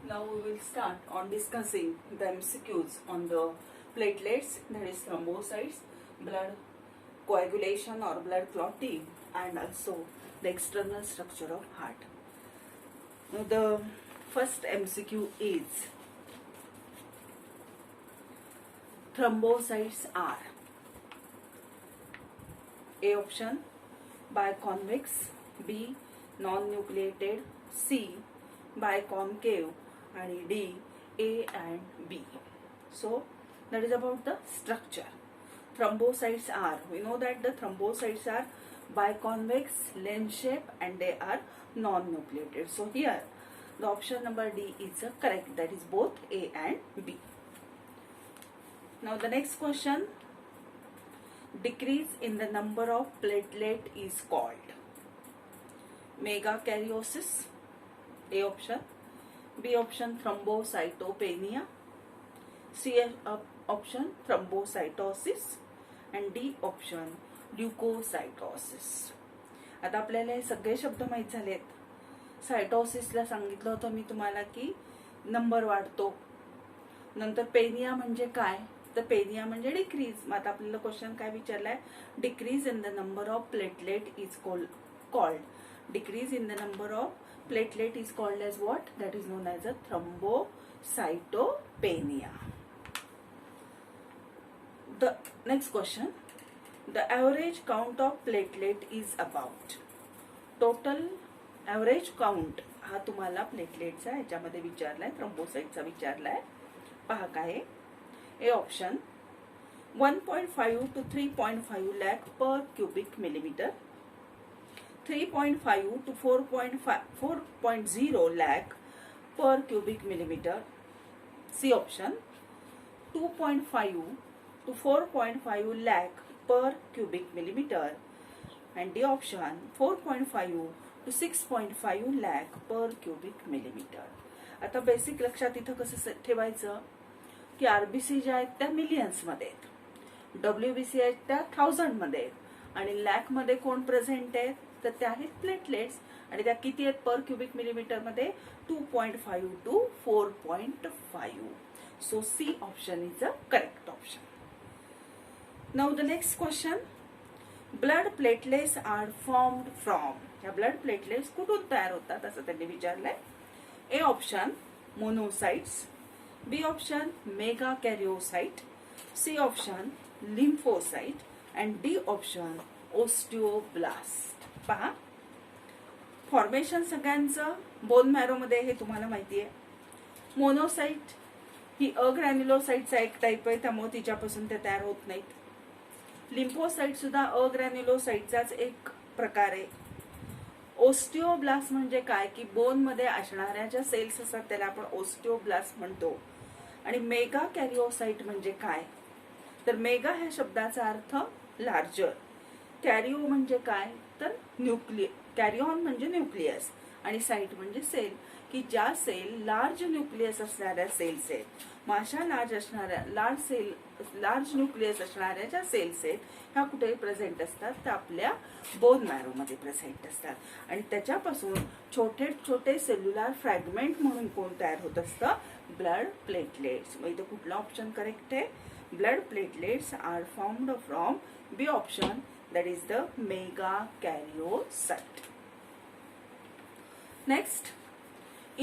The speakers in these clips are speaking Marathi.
Now we will start on discussing the MCQs on the platelets, that is thrombocytes, blood coagulation or blood clotting, and also the external structure of heart. Now the first MCQ is thrombocytes are A option biconvex, B non-nucleated, C biconcave, and D A and B. So that is about the structure. Thrombocytes are, we know that the thrombocytes are biconvex, lens shape, and they are non-nucleated. So here the option number D is correct, that is both A and B. Now the next question, decrease in the number of platelet is called megakaryosis, A option, B option thrombocytopenia, C option thrombocytosis, and D option ल्युकोसायटोसिस. आता आपल्याला हे सगळे शब्द माहित झालेत. सायटोसिसला सांगितलं होतं मी तुम्हाला की नंबर वाढतो. नंतर पेनिया म्हणजे काय, तर पेनिया म्हणजे डिक्रीज. मग आता आपल्याला क्वेश्चन काय विचारलाय, decrease in the number of platelet is called. Decrease in the number of platelet is called as what? That is known as a thrombocytopenia. The next question, the average count of platelet is about. Total average count हा तुम्हाला प्लेटलेटचा ह्याच्यामध्ये विचारलाय, थ्रोम्बोसाइटचा विचारलाय. पहा काय, A option 1.5 to 3.5 lakh per cubic millimeter, 3.5 to 4.0 lakh per cubic millimeter. C option 2.5 to 4.5 lakh per cubic millimeter, and D option 4.5 to 6.5 lakh per cubic millimeter. आता बेसिक लक्षात इथं कसं ठेवायचं की आरबीसी ज्या आहेत त्या मिलियन्स मध्ये आहेत, डब्ल्यूबीसी आहेत त्या 1000 मध्ये आहेत, आणि लॅक मध्ये कोण प्रेझेंट आहेत तर त्या आहेत प्लेटलेट्स, आणि त्या किती आहेत पर क्युबिक मिलीमीटर मध्ये 2.5 to 4.5. So C option is a correct option. Now the next question, blood platelets are formed from. या ब्लड प्लेटलेट्स कुठून तयार होतात असं त्यांनी विचारलंय. A option monocytes, B option megakaryocyte, C option lymphocyte, and D option osteoblast. पहा, फॉर्मेशन सगळ्यांचं बोन मॅरो मध्ये हे तुम्हाला माहिती आहे. मोनोसाइट ही अग्रॅन्युलोसाइटचा एक टाईप आहे, त्यामुळे तिच्यापासून ते तयार होत नाहीत. लिम्फोसाइट सुद्धा अग्रॅन्युलोसाइटचाच एक प्रकार आहे. ओस्टिओब्लास्ट म्हणजे काय की बोन मध्ये असणाऱ्या ज्या सेल्स असतात त्याला आपण ओस्टिओब्लास्ट म्हणतो. आणि मेगा कॅरिओसाइट म्हणजे काय, तर मेगा ह्या शब्दाचा अर्थ लार्जर, कॅरिओ म्हणजे काय तर कॅरिओन म्हणजे न्यूक्लियस, आणि साइट म्हणजे सेल, की ज्या सेल लार्ज न्यूक्लियस असणाऱ्या सेल्स आहेत. मग अशा लार्ज न्यूक्लियस असणाऱ्या ज्या सेल्स आहेत ह्या कुठे प्रेझेंट असतात तर आपल्या बोन मॅरो मध्ये प्रेझेंट असतात, आणि त्याच्यापासून छोटे छोटे सेल्युलर फ्रॅगमेंट म्हणून कोण तयार होत असतं, ब्लड प्लेटलेट्स. मग इथं कुठला ऑप्शन करेक्ट आहे, blood platelets are formed from B option, that is the megakaryocyte. Next,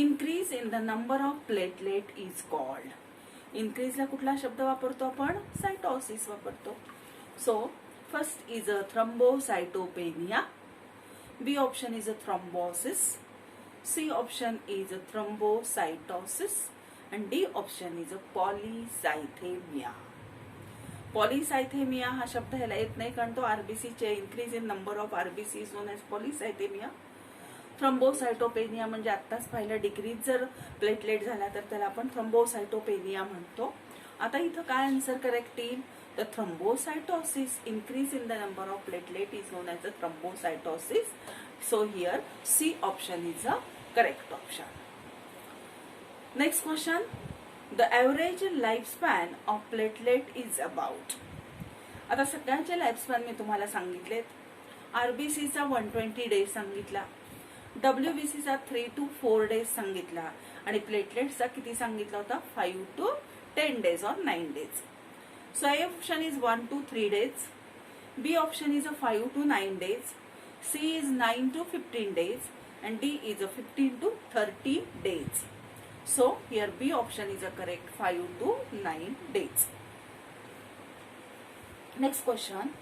increase in the number of platelet is called. Increase ला कुठला शब्द वापरतो आपण, सायटोसिस वापरतो. So first is a thrombocytopenia, B option is a thrombosis, C option is a thrombocytosis, and D option is a polycythemia. पॉलिसायथेमिया हा शब्द ह्याला येत नाही कारण तो आरबीसीचे increase in number of RBC is known as polycythaemia. Thrombocytopenia म्हणजे आत्ताच पाहिलं, डिक्रीज जर प्लेटलेट झाला तर त्याला आपण थ्रोम्बोसायटोपेनिया म्हणतो. आता इथं काय आन्सर करेक्ट येईल, तर thrombocytosis, increase in the number of platelet is known as a thrombocytosis. So here C option is a correct option. Next question, the average lifespan of platelet is about. आता सगळ्यांचे लाईफस्पॅन मी तुम्हाला सांगितलेत. आरबीसीचा 120 डेज सांगितला, WBCचा 3 to 4 days सांगितला आणि प्लेटलेट्सचा किती सांगितला होता 5 to 10 days or 9 days. So A option is 1 to 3 days, B option is a 5 to 9 days, C is 9 to 15 days and D is a 15 to 30 days. So here B option is a correct 5 to 9 days. Next question.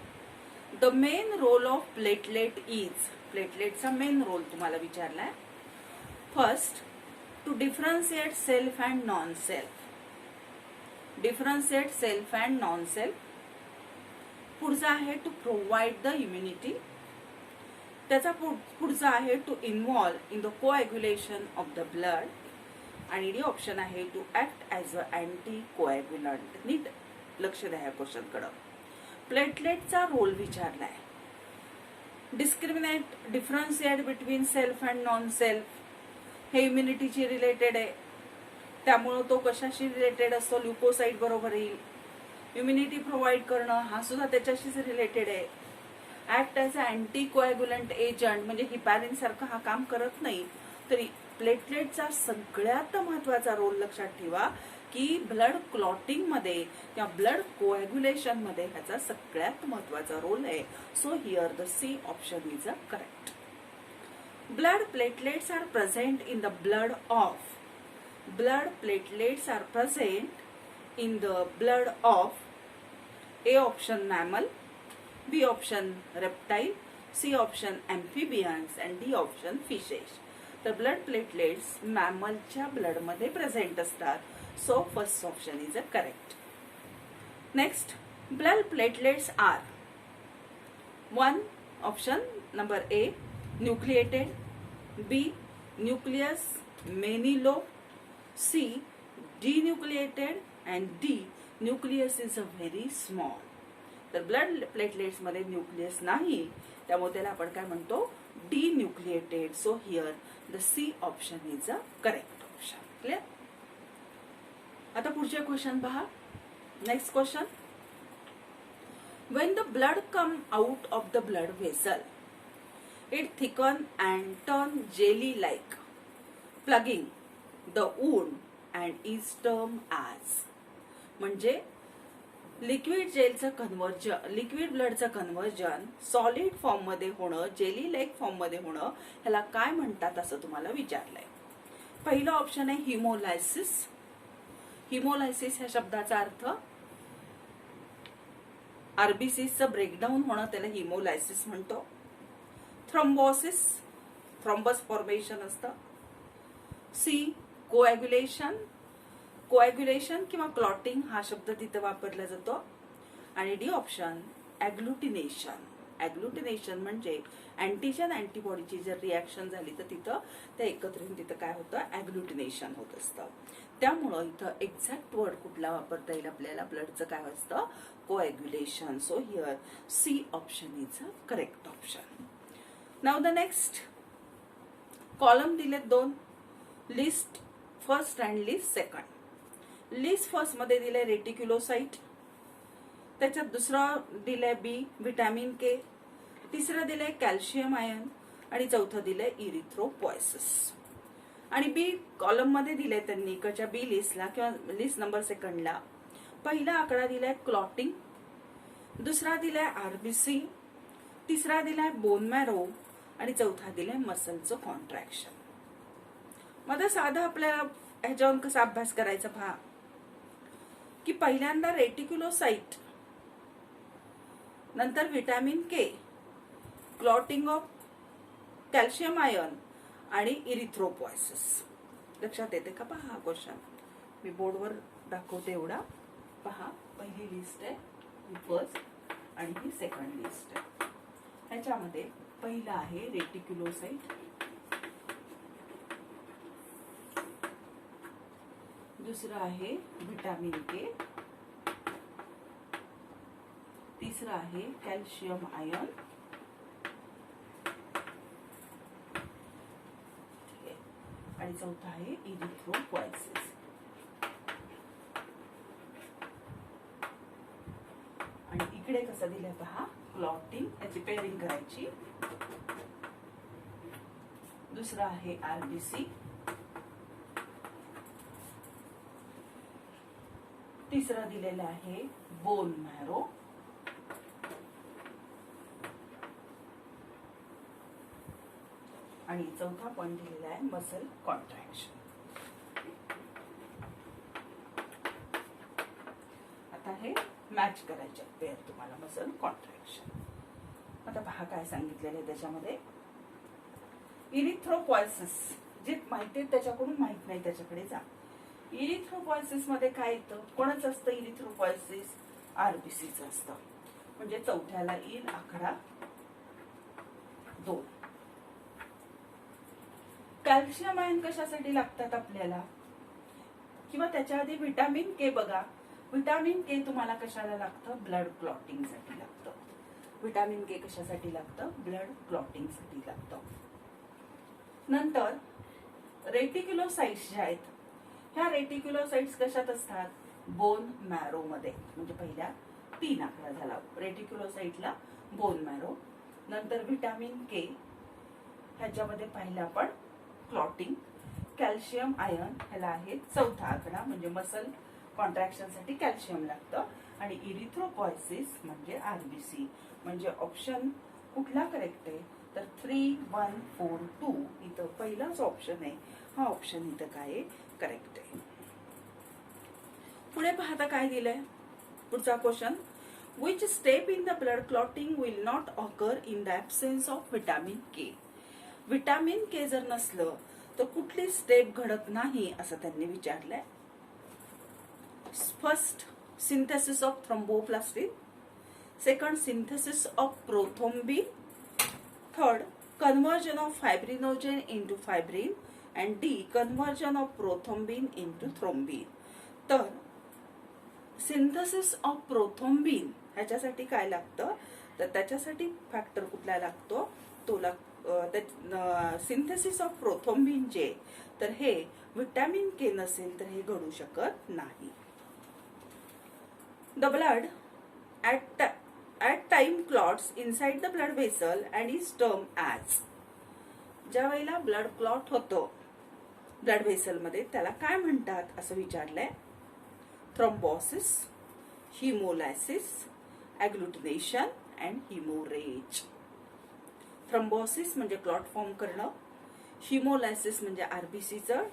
The main role of platelet is, प्लेटलेटचा मेन रोल तुम्हाला विचारलाय. First, to differentiate self and non self. Differentiate self and non self. पुढचा आहे टू प्रोव्हाइड द इम्युनिटी. त्याचा पुढचा आहे to involve in the coagulation of the blood. आणि डी ऑप्शन आहे to act as a anti coagulant. नीट लक्ष द्या या क्वेश्चन कडे. प्लेटलेटचा रोल विचारलाय. Discriminate, differentiate between self and non self. हे इम्युनिटीची रिलेटेड आहे, त्यामुळं तो कशाशी रिलेटेड असतो, ल्युकोसाइट बरोबर येईल. इम्युनिटी प्रोव्हाइड करणं हा सुद्धा त्याच्याशीच रिलेटेड आहे. Act as a anti coagulant agent म्हणजे हिपॅरिन सारखं हा काम करत नाही. तरी प्लेटलेटचा सगळ्यात महत्वाचा रोल लक्षात ठेवा की ब्लड क्लॉटिंग मध्ये किंवा ब्लड कोॲग्युलेशन मध्ये ह्याचा सगळ्यात महत्वाचा रोल आहे. So here the C option is a correct. Blood platelets are present in the blood of. Blood platelets are present in the blood of. A option mammal, B option reptile, C option amphibians and D option fishes. तर ब्लड प्लेटलेट्स मॅमलच्या ब्लड मध्ये प्रेझेंट असतात. So first option is a correct. Next, blood platelets are 1 option number A nucleated, B nucleus many low, C denucleated and D nucleus is a very small. तर ब्लड प्लेटलेट्स मध्ये न्यूक्लियस नाही, त्यामुळे त्याला आपण काय म्हणतो denucleated. So here the C option is a correct option. Clear? आता पुढचे क्वेश्चन पहा. Next question. When the blood come out of the blood vessel, it thicken and turn jelly like, plugging the wound and is termed as. म्हणजे लिक्विड जेलचं कन्व्हर्जन, लिक्विड ब्लडचं कन्व्हर्जन सॉलिड फॉर्म मध्ये होणं, जेली लाईक फॉर्म मध्ये होणं, ह्याला काय म्हणतात असं तुम्हाला विचारलंय. पहिलं ऑप्शन आहे हिमोलायसिस. हिमोलायसिस ह्या शब्दाचा अर्थ आरबीसीचं ब्रेकडाऊन होणं, त्याला हिमोलायसिस म्हणतो. थ्रोम्बोसिस, थ्रोम्बस फॉर्मेशन असतं. सी कोॲग्युलेशन, कोॲग्युलेशन किंवा क्लॉटिंग हा शब्द तिथं वापरला जातो. आणि डी ऑप्शन ॲग्लुटिनेशन. ॲग्लुटिनेशन म्हणजे अँटीजन अँटीबॉडीची जर रिॲक्शन झाली तर तिथं त्या एकत्र येऊन तिथं काय होतं, ॲग्लुटिनेशन होत असतं. त्यामुळं इथं एक्झॅक्ट वर्ड कुठला वापरता येईल आपल्याला, ब्लडचं काय असतं, coagulation. So here C option is a correct option. Now the next column दिलेत 2. List first and list second. List first मध्ये दिले रेटिक्युलोसाइट, त्याच्यात दुसरा दिलंय बी व्हिटॅमिन के, तिसरं दिलंय कॅल्शियम आयन आणि चौथं दिलंय इरिथ्रोपॉयसिस. आणि बी कॉलम मध्ये दिले त्यांनी इकडच्या बी लिस्टला किंवा लिस्ट नंबर सेकंडला पहिला आकडा दिलाय क्लॉटिंग, दुसरा दिलाय आरबीसी, तिसरा दिलाय बोन मॅरो आणि चौथा दिलाय मसलचं कॉन्ट्रॅक्शन. मग साधा आपल्याला ह्याच्यावरून कसा अभ्यास करायचा पहा की पहिल्यांदा रेटिक्युलोसाइट, नंतर vitamin K, clotting of calcium ion आणि इरिथ्रोपॉयसिस. लक्षात येते का पहा हा क्वेश्चन. मी बोर्डवर दाखवते एवढा पहा. पहिली लिस्ट आहे ही फर्स्ट आणि ही सेकंड लिस्ट आहे. ह्याच्यामध्ये पहिला आहे रेटिक्युलोसाइट, दुसरा आहे व्हिटॅमिन के, तिसरा आहे कॅल्शियम आयन आणि चौथा आहे इरिथ्रोपॉयसिस. आणि इकडे कसं दिलंय पहा क्लॉटिंग, याची पेअरिंग करायची. दुसरा आहे आरबीसी, तिसरा दिलेला आहे बोन मॅरो, आणि चौथा पॉइंट दिलेला आहे मसल कॉन्ट्रॅक्शन. आता हे मॅच करायचे पेअर तुम्हाला मसल कॉन्ट्रॅक्शन. आता पहा काय सांगितलेलं आहे त्याच्यामध्ये. इरिथ्रोपॉयसिस जे माहिती आहे त्याच्याकडून माहित नाही त्याच्याकडे जा. इरिथ्रोपॉयसिस मध्ये काय येतं, कोणाचं असतं इरिथ्रोपॉयसिस, आरबीसीचं असतं. म्हणजे चौथ्याला येईल आकडा 2. कॅल्शियम आयन कशासाठी लागतात आपल्याला, किंवा त्याच्या आधी व्हिटॅमिन के बघा. व्हिटॅमिन के तुम्हाला कशाला लागतं, ब्लड क्लॉटिंग साठी लागतं. व्हिटॅमिन के कशासाठी लागतं, ब्लड क्लॉटिंग साठी लागतं. नंतर रेटिक्युलोसाइट्स जे आहेत, ह्या रेटिक्युलोसाइट्स कशात असतात, बोन मॅरो मध्ये. म्हणजे पहिल्या 3 आकडा झाला रेटिक्युलोसाइटला बोन मॅरो. नंतर व्हिटॅमिन के ह्याच्यामध्ये पाहिलं आपण क्लॉटिंग. कॅल्शियम आयन ह्याला आहे चौथा आकडा, म्हणजे मसल कॉन्ट्रॅक्शन साठी कॅल्शियम लागतं. आणि इरिथ्रोपॉयसिस म्हणजे आरबीसी. म्हणजे ऑप्शन कुठला करेक्ट आहे, तर 3, 1, 4, 2 इथं पहिलाच ऑप्शन आहे. हा ऑप्शन इथं काय करेक्ट आहे. पुढे पाहता काय दिलंय, पुढचा question. Which step in the blood clotting will not occur in the absence of vitamin K. Vitamin K जर नसलं तर कुठली स्टेप घडत नाही असं त्यांनी विचारलंय. First, synthesis of thromboplastin. Second, synthesis of prothrombin. Third, conversion of fibrinogen into fibrin. and D, conversion of prothrombin into thrombin. तर सिंथेसिस ऑफ प्रोथ्रोम्बिन ह्याच्यासाठी काय लागतं, तर त्याच्यासाठी फॅक्टर कुठला लागतो, तो सिंथेसिस ऑफ प्रोथ्रोम्बिन जे, तर हे व्हिटॅमिन के नसेल तर हे घडू शकत नाही. The blood at time clots inside the blood vessel and is termed as. ज्या वेळेला ब्लड क्लॉट होतो ब्लड व्हेसल मध्ये त्याला काय म्हणतात असं विचारलंय. Thrombosis, haemolysis, agglutination and haemorrhage. Thrombosis म्हणजे क्लॉट फॉर्म करणं, हिमोलायसिस म्हणजे आरबीसीचं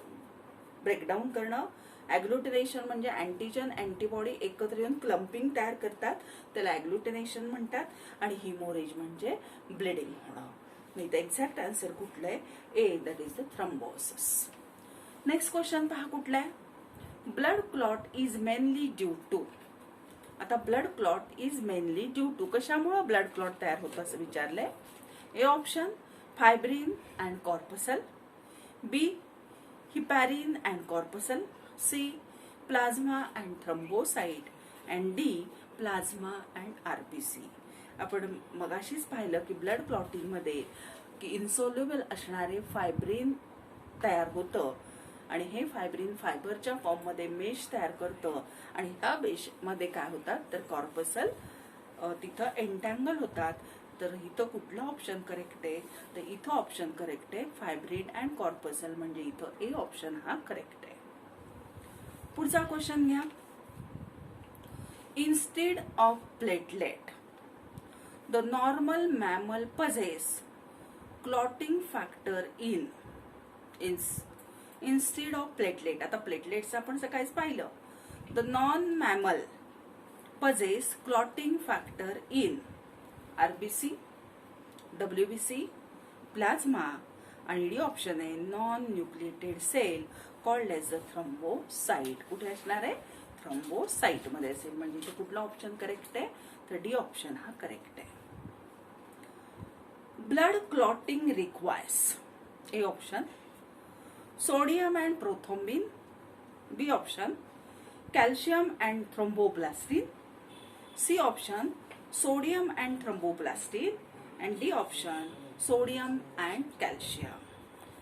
ब्रेकडाऊन करणं, ॲग्लुटिनेशन म्हणजे अँटीजन अँटीबॉडी एकत्र येऊन क्लम्पिंग तयार करतात, त्याला ॲग्लुटिनेशन म्हणतात. आणि हिमोरेज म्हणजे ब्लिडिंग होणं. नाही तर एक्झॅक्ट आन्सर कुठलं आहे, A, that is the thrombosis. Next question पहा कुठला आहे. Blood clot is mainly due to. आता blood clot is mainly due to कशामुळे ब्लड क्लॉट तयार होतं असं विचारलंय. A option, fibrin and corpuscle. B, heparin and corpuscle. C, plasma and thrombocyte. and D, plasma and RBC. आपण मगाशीच पाहिलं की ब्लड क्लॉटिंग मध्ये की इन्सोल्युबल असणारे फायब्रिन तयार होतं आणि हे फायब्रिन फायबरच्या फॉर्म मध्ये मेश तयार करतं आणि ह्या मेश मध्ये काय होतात तर कॉर्पसल तिथं एंटँगल होतात. तर इथं कुठला ऑप्शन करेक्ट आहे, तर इथं ऑप्शन करेक्ट आहे फायब्रिन अँड कॉर्पसल. म्हणजे इथं ए ऑप्शन हा करेक्ट आहे. पुढचा क्वेश्चन घ्या. Instead of platelet the normal mammal possess clotting factor in instead of platelet. आता प्लेटलेट्स आपण सकाळीच पाहिलं. The non mammal possess clotting factor in RBC, WBC, plasma. आणि डी ऑप्शन आहे non nucleated cell called as the thrombocyte. कुठे असणार आहे, थ्रोम्बोसाइट मध्ये असेल. म्हणजे इथे कुठला ऑप्शन करेक्ट आहे, तर डी ऑप्शन हा करेक्ट आहे. Blood clotting requires. A option, sodium and prothrombin. B option, calcium and thromboplastin. C option, sodium and thromboplastin. and D option, sodium and calcium.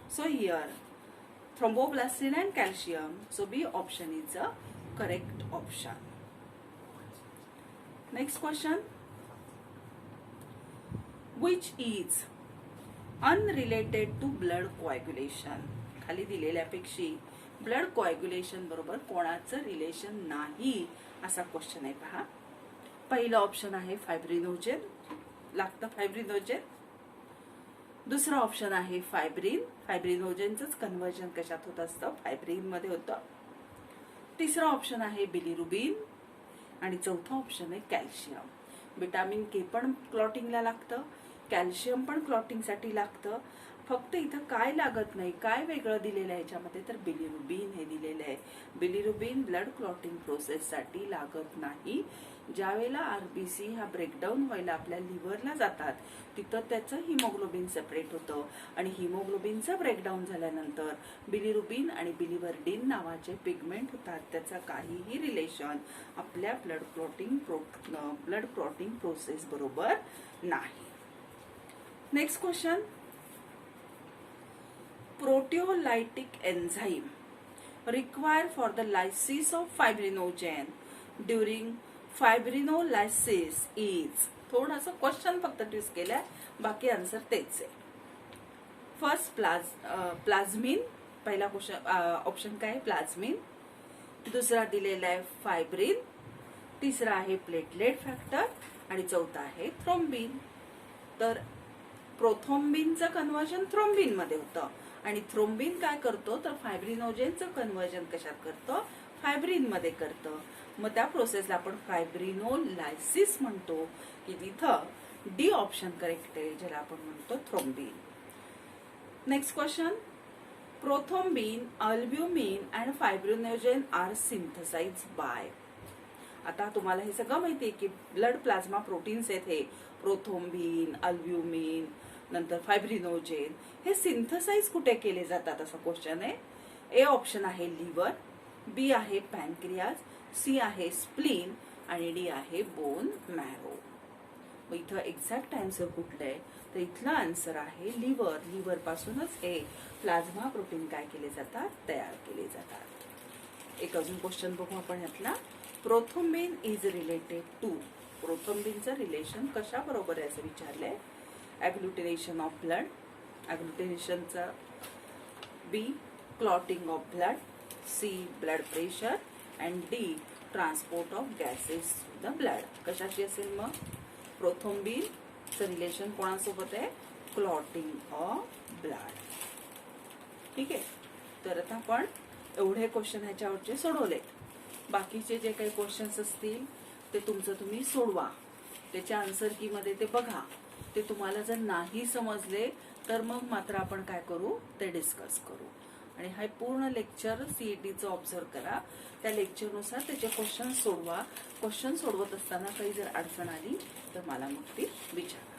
So here thromboplastin and calcium. So B option is the correct option. Next question. Which is unrelated to blood coagulation. खाली दिलेल्यापेक्षी ब्लड कोएग्युलेशन बरोबर कोणाचं रिलेशन नाही असा क्वेश्चन आहे पहा. पहिलं ऑप्शन आहे फायब्रिनोजेन, लागतं फायब्रिनोजेन. दुसरा ऑप्शन आहे फायब्रिन, फायब्रिनोजेनचंच कन्व्हर्जन कशात होत असतं, फायब्रिन मध्ये होतं. तिसरा ऑप्शन आहे बिलिरुबिन आणि चौथा ऑप्शन आहे कॅल्शियम. विटामिन के पण क्लॉटिंगला लागतं, कॅल्शियम पण क्लॉटिंगसाठी लागतं. फक्त इथं काय लागत नाही, काय वेगळं दिलेलं आहे याच्यामध्ये, तर बिलिरुबिन हे दिलेलं आहे. बिलिरुबिन ब्लड क्लॉटिंग प्रोसेससाठी लागत नाही. ज्यावेळेला आरबीसी हा ब्रेकडाऊन व्हायला आपल्या लिव्हरला जातात तिथं त्याचं हिमोग्लोबिन सेपरेट होतं आणि हिमोग्लोबिनचं ब्रेकडाऊन झाल्यानंतर बिलिरुबिन आणि बिलिवर्डिन नावाचे पिगमेंट होतात. त्याचा काहीही रिलेशन आपल्या ब्लड क्लॉटिंग प्रोसेस बरोबर नाही. Next question. Proteolytic enzyme required for the lysis of fibrinogen during fibrinolysis is. थोडासा क्वेश्चन फक्त ट्विस्ट केलाय, बाकी आन्सर तेच आहे. फर्स्ट प्लाझ्मिन, पहिला क्वेश्चन ऑप्शन काय आहे प्लाझ्मिन. दुसरा दिलेला आहे फायब्रिन, तिसरा आहे प्लेटलेट फॅक्टर आणि चौथा आहे थ्रोम्बिन. तर प्रोथ्रोम्बिनचं कन्व्हर्जन थ्रोम्बिन मध्ये होतं आणि थ्रोम्बिन काय करतो तर फायब्रिनोजेनचं कन्व्हर्जन कशात करतो, फायब्रिन मध्ये करतं. मग त्या प्रोसेसला आपण फायब्रिनोलायसिस म्हणतो की तिथं डी ऑप्शन करेक्ट आहे, ज्याला आपण म्हणतो thrombin. Next question. Prothrombin, albumin and fibrinogen are synthesize by. आता तुम्हाला हे सगळं माहितीये की ब्लड प्लाझ्मा प्रोटीन्स आहेत हे प्रोथ्रोम्बिन, अल्ब्युमिन, नंतर फायब्रिनोजेन, हे सिंथसाइज कुठे केले जातात असा क्वेश्चन आहे. ए ऑप्शन आहे लिव्हर, बी आहे पॅनक्रियाज, सी आहे स्प्लीन आणि डी आहे बोन मॅरो. मग इथं एक्झॅक्ट आन्सर कुठलं आहे तर इथला आन्सर आहे लिव्हर. लिव्हर पासूनच हे प्लाझ्मा प्रोटीन काय केले जातात, तयार केले जातात. एक अजून क्वेश्चन बघू आपण यातला. Prothrombin is related to. प्रोथ्रोम्बिनचं रिलेशन कशा बरोबर आहे असं विचारलंय. ॲग्लुटिनेशन ऑफ ब्लड, ॲग्लुटिनेशनचा B clotting of blood, C blood pressure and D transport of gases to the blood. कशाशी असेल मग प्रोथ्रोम्बिनचं रिलेशन कोणासोबत आहे, क्लॉटिंग ऑफ ब्लड. ठीक आहे. तर आता आपण एवढे क्वेश्चन ह्याच्यावरचे सोडवले. बाकीचे जे काही क्वेश्चन्स असतील ते तुमचं तुम्ही सोडवा, त्याच्या आन्सर की मध्ये ते बघा. ते तुम्हाला जर नाही समजले तर मग मात्र आपण काय करू ते डिस्कस करू. आणि हा पूर्ण लेक्चर सीईटीचं ऑब्झर्व करा, त्या लेक्चरनुसार त्याचे क्वेश्चन सोडवा. क्वेश्चन सोडवत असताना काही जर अडचण आली तर मला मग ती विचारा.